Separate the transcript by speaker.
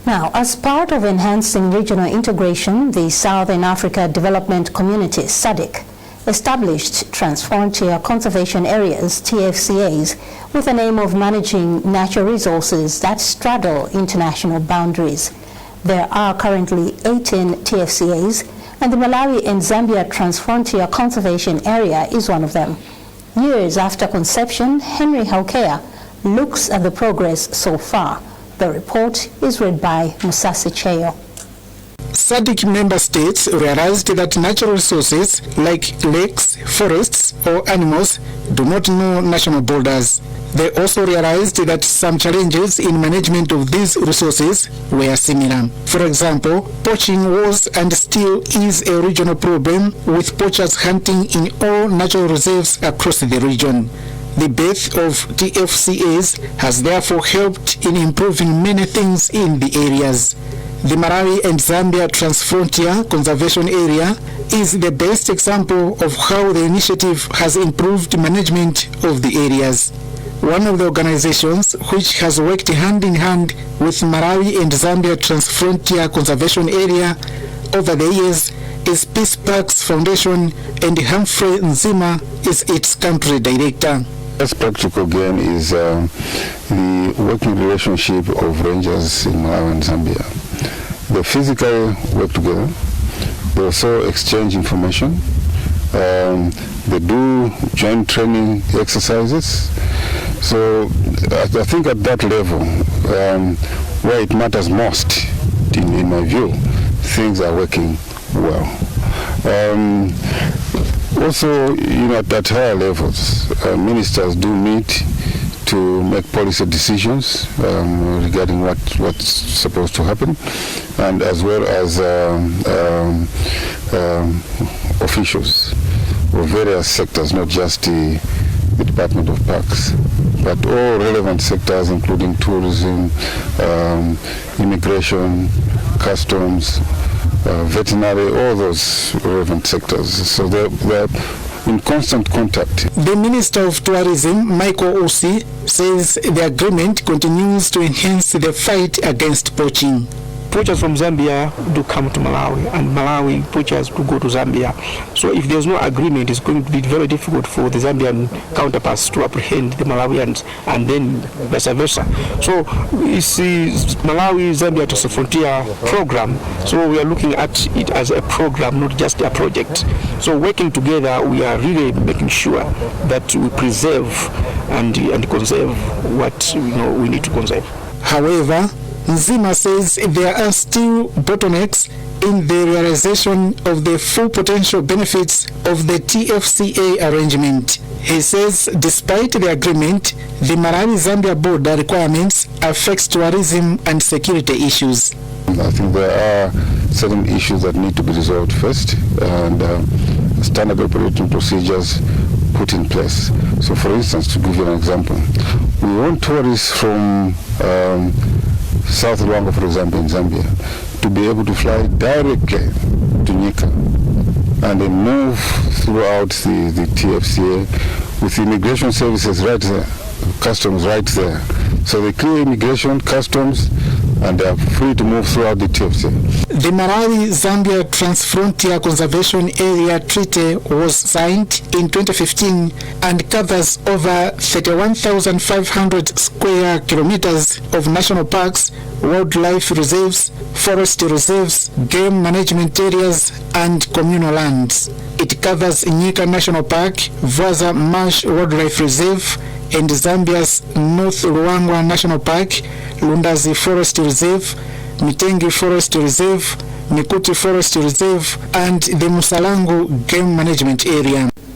Speaker 1: Now, as part of enhancing regional integration, the Southern Africa Development Community, SADC, established Transfrontier Conservation Areas, TFCAs, with the aim of managing natural resources that straddle international boundaries. There are currently 18 TFCAs, and the Malawi and Zambia Transfrontier Conservation Area is one of them. Years after conception, Henry Haukea looks at the progress so far. The report is read by Musasi Cheyo.
Speaker 2: SADC member states realized that natural resources like lakes, forests, or animals do not know national borders. They also realized that some challenges in management of these resources were similar. For example, poaching was and still is a regional problem, with poachers hunting in all natural reserves across the region. The birth of TFCAs has therefore helped in improving many things in the areas. The Malawi and Zambia Transfrontier Conservation Area is the best example of how the initiative has improved management of the areas. One of the organizations which has worked hand in hand with Malawi and Zambia Transfrontier Conservation Area over the years is Peace Parks Foundation, and Humphrey Nzima is its country director.
Speaker 3: Best practical gain is the working relationship of rangers in Malawi and Zambia. They physically work together. They also exchange information. They do joint training exercises. So I think at that level, where it matters most, in my view, things are working well. Also, at higher levels, ministers do meet to make policy decisions regarding what's supposed to happen, and as well as officials of various sectors, not just the Department of Parks, but all relevant sectors, including tourism, immigration, customs, veterinary, all those relevant sectors. So they're in constant contact.
Speaker 2: The Minister of Tourism, Michael Osi, says the agreement continues to enhance the fight against poaching.
Speaker 4: Poachers from Zambia do come to Malawi, and Malawi poachers do go to Zambia. So if there's no agreement, it's going to be very difficult for the Zambian counterparts to apprehend the Malawians, and then vice versa. So it's Malawi Zambia Transfrontier program. So we are looking at it as a program, not just a project. So working together, we are really making sure that we preserve and conserve what we need to conserve.
Speaker 2: However, Nzima says there are still bottlenecks in the realization of the full potential benefits of the TFCA arrangement. He says despite the agreement, the Malawi-Zambia border requirements affect tourism and security issues.
Speaker 3: I think there are certain issues that need to be resolved first, and standard operating procedures put in place. So for instance, to give you an example, we want tourists from South Luangwa, for example, in Zambia, to be able to fly directly to Nyika and then move throughout the TFCA with immigration services right there, customs right there. So they clear immigration, customs, and they are free to move throughout the TFCA.
Speaker 2: The Malawi-Zambia Transfrontier Conservation Area Treaty was signed in 2015 and covers over 31,500 square kilometers of national parks, wildlife reserves, forest reserves, game management areas, and communal lands. It covers Nyika National Park, Vwaza Marsh Wildlife Reserve, and Zambia's North Luangwa National Park, Lundazi Forest Reserve, Mitengi Forest Reserve, Mikuti Forest Reserve, and the Musalangu Game Management Area.